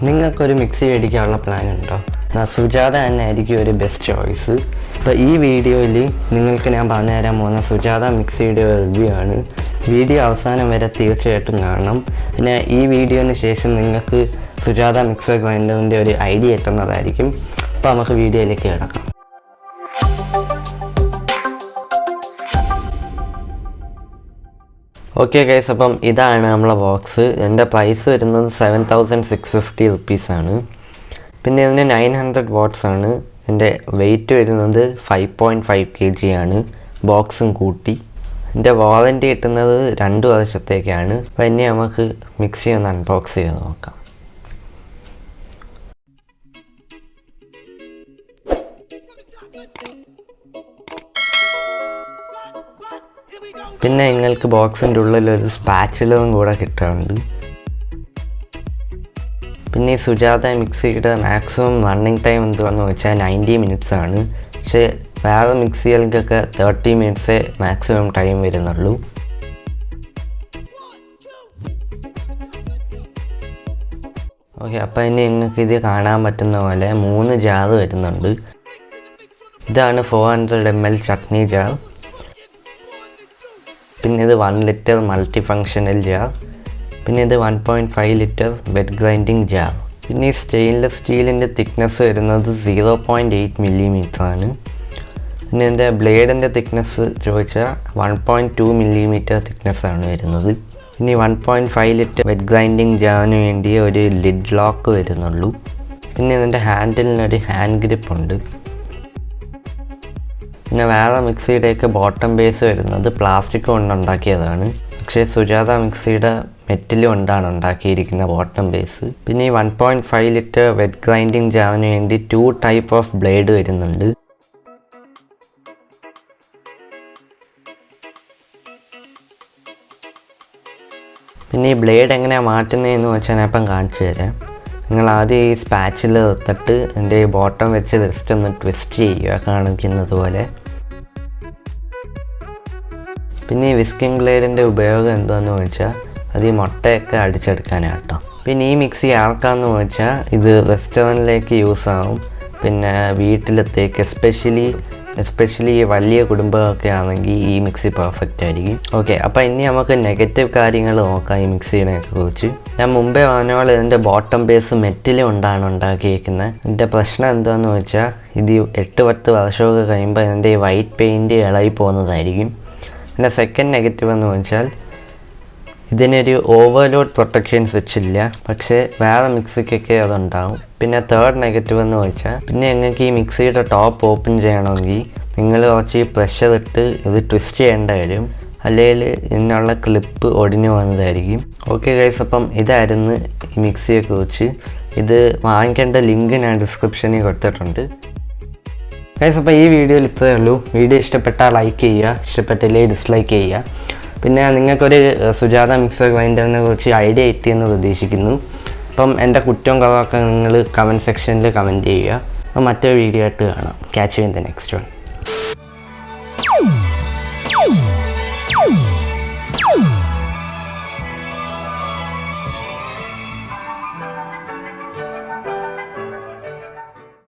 നിങ്ങൾക്കൊരു mixie മേടിക്കാനുള്ള plan ഉണ്ടോ? സുജാത തന്നെ ആയിരിക്കും ഒരു ബെസ്റ്റ് ചോയ്സ്. അപ്പോൾ ഈ വീഡിയോയിൽ നിങ്ങൾക്ക് ഞാൻ പറഞ്ഞുതരാൻ പോകുന്ന സുജാത മിക്സിയുടെ റിവ്യൂ ആണ്. വീഡിയോ അവസാനം വരെ തീർച്ചയായിട്ടും കാണണം. പിന്നെ ഈ വീഡിയോന് ശേഷം നിങ്ങൾക്ക് സുജാത മിക്സർ ഗ്രൈൻഡറിൻ്റെ ഒരു ഐഡിയ കിട്ടുന്നതായിരിക്കും. അപ്പോൾ നമുക്ക് വീഡിയോയിലേക്ക് കിടക്കാം. ഓക്കെ ഗൈസ്, അപ്പം ഇതാണ് നമ്മളെ ബോക്സ്. എൻ്റെ പ്രൈസ് വരുന്നത് 7650 റുപ്പീസാണ്. പിന്നെ ഇതിന് 900 വാട്ട്സ് ആണ്. എൻ്റെ വെയിറ്റ് വരുന്നത് 5.5 kg ആണ്, ബോക്സും കൂട്ടി. എൻ്റെ വാറൻറ്റി കിട്ടുന്നത് 2 വർഷത്തേക്കാണ്. അപ്പോൾ ഇനി നമുക്ക് മിക്സി ഒന്ന് അൺബോക്സ് ചെയ്ത് നോക്കാം. പിന്നെ നിങ്ങൾക്ക് ബോക്സിൻ്റെ ഉള്ളിലൊരു സ്പാച്ചുലറും കൂടെ കിട്ടാറുണ്ട്. പിന്നെ ഈ സുജാത മിക്സിയുടെ മാക്സിമം റണ്ണിങ് ടൈം എന്തുവാന്ന് വെച്ചാൽ 90 മിനിറ്റ്സ് ആണ്. പക്ഷേ വേറെ മിക്സികൾക്കൊക്കെ 30 മിനിറ്റ്സേ മാക്സിമം ടൈം വരുന്നുള്ളൂ. ഓക്കെ, അപ്പോൾ ഇനി നിങ്ങൾക്ക് ഇത് കാണാൻ പറ്റുന്ന പോലെ 3 ജാർ വരുന്നുണ്ട്. ഇതാണ് 400 ml ചട്നി ജാർ. പിന്നെ ഇത് 1 ലിറ്റർ മൾട്ടി ഫങ്ഷണൽ ജാർ. പിന്നെ ഇത് 1.5 ലിറ്റർ വെറ്റ് ഗ്രൈൻഡിങ് ജാർ. പിന്നെ ഈ സ്റ്റെയിൻലെസ് സ്റ്റീലിൻ്റെ തിക്നെസ് വരുന്നത് 0.8 മില്ലിമീറ്റർ ആണ്. പിന്നെ ഇതിൻ്റെ ബ്ലേഡിൻ്റെ തിക്നെസ് ചോദിച്ചാൽ 1.2 മില്ലിമീറ്റർ തിക്നെസ്സാണ് വരുന്നത്. ഇനി 1.5 ലിറ്റർ വെറ്റ് ഗ്രൈൻഡിങ് ജാറിന് വേണ്ടി ഒരു ലിഡ് ലോക്ക് വരുന്നുള്ളൂ. പിന്നെ ഇതിൻ്റെ ഹാൻഡിലിനൊരു ഹാൻഡ് ഗ്രിപ്പ് ഉണ്ട്. പിന്നെ വേറെ മിക്സിയുടെയൊക്കെ ബോട്ടം ബേസ് വരുന്നത് പ്ലാസ്റ്റിക് കൊണ്ടുണ്ടാക്കിയതാണ്. പക്ഷേ സുജാത മിക്സിയുടെ മെറ്റൽ കൊണ്ടാണ് ഉണ്ടാക്കിയിരിക്കുന്ന ബോട്ടം ബേസ്. പിന്നെ ഈ 1.5 ലിറ്റർ വെറ്റ് ഗ്രൈൻഡിങ് ജാറിന് വേണ്ടി 2 ടൈപ്പ് ഓഫ് ബ്ലേഡ് വരുന്നുണ്ട്. പിന്നെ ഈ ബ്ലേഡ് എങ്ങനെയാണ് മാറ്റുന്നതെന്ന് വെച്ചാൽ ഞാൻ ഇപ്പം കാണിച്ചു തരാം. നിങ്ങൾ ആദ്യം ഈ സ്പാച്ചിൽ എടുത്തിട്ട് എൻ്റെ ഈ ബോട്ടം വെച്ച് ജസ്റ്റ് ഒന്ന് ട്വിസ്റ്റ് ചെയ്യുക കാണിക്കുന്നത് പോലെ. പിന്നെ ഈ വിസ്കിംഗ് ബ്ലേഡിൻ്റെ ഉപയോഗം എന്താണെന്ന് വെച്ചാൽ അത് ഈ മുട്ടയൊക്കെ അടിച്ചെടുക്കാനാണ് കേട്ടോ. പിന്നെ ഈ മിക്സി ആർക്കാന്ന് വെച്ചാൽ ഇത് റെസ്റ്റോറൻറ്റിലേക്ക് യൂസ് ആവും. പിന്നെ വീട്ടിലത്തേക്ക് എസ്പെഷ്യലി വലിയ കുടുംബമൊക്കെ ആണെങ്കിൽ ഈ മിക്സി പെർഫെക്റ്റ് ആയിരിക്കും. ഓക്കെ, അപ്പോൾ ഇനി നമുക്ക് നെഗറ്റീവ് കാര്യങ്ങൾ നോക്കാം ഈ മിക്സിയെ കുറിച്ച്. ഞാൻ മുമ്പേ പറഞ്ഞ പോലെ ഇതിൻ്റെ ബോട്ടം ബേസ് മെറ്റൽ കൊണ്ടാണ് ഉണ്ടാക്കിയിരിക്കുന്നത്. ഇതിൻ്റെ പ്രശ്നം എന്താണെന്ന് വെച്ചാൽ ഇത് 8-10 വർഷമൊക്കെ കഴിയുമ്പോൾ ഇതിൻ്റെ ഈ വൈറ്റ് പെയിൻറ്റ് ഇളകി പോകുന്നതായിരിക്കും. പിന്നെ സെക്കൻഡ് നെഗറ്റീവ് എന്ന് വെച്ചാൽ ഇതിനൊരു ഓവർലോഡ് പ്രൊട്ടക്ഷൻ സ്വിച്ച് ഇല്ല. പക്ഷേ വേറെ മിക്സിക്കൊക്കെ അതുണ്ടാകും. പിന്നെ തേർഡ് നെഗറ്റീവ് എന്ന് വെച്ചാൽ പിന്നെ നിങ്ങൾക്ക് ഈ മിക്സിയുടെ ടോപ്പ് ഓപ്പൺ ചെയ്യണമെങ്കിൽ നിങ്ങൾ കുറച്ച് പ്രഷർ ഇട്ട് ഇത് ട്വിസ്റ്റ് ചെയ്യേണ്ട വരും. അല്ലെങ്കിൽ ഇതിനുള്ള ക്ലിപ്പ് ഒടിഞ്ഞു പോകുന്നതായിരിക്കും. ഓക്കെ ഗൈസ്, അപ്പം ഇതായിരുന്നു ഈ മിക്സിയെക്കുറിച്ച്. ഇത് വാങ്ങിക്കേണ്ട ലിങ്ക് ഞാൻ ഡിസ്ക്രിപ്ഷനിൽ കൊടുത്തിട്ടുണ്ട്. ഗൈസ്, അപ്പോൾ ഈ വീഡിയോയിൽ ഇത്രയേ ഉള്ളൂ. വീഡിയോ ഇഷ്ടപ്പെട്ടാൽ ലൈക്ക് ചെയ്യുക, ഇഷ്ടപ്പെട്ടില്ലേ ഡിസ്ലൈക്ക് ചെയ്യുക. പിന്നെ നിങ്ങൾക്കൊരു സുജാത മിക്സർ ഗ്രൈൻഡറിനെ കുറിച്ച് ഐഡിയ കിട്ടിയെന്ന് പ്രതീക്ഷിക്കുന്നു. അപ്പം എൻ്റെ കുറ്റവും കുറവൊക്കെ നിങ്ങൾ കമൻറ്റ് സെക്ഷനിൽ കമൻറ്റ് ചെയ്യുക. അപ്പോൾ മറ്റൊരു വീഡിയോ ആയിട്ട് കാണാം. Catch you in the next one.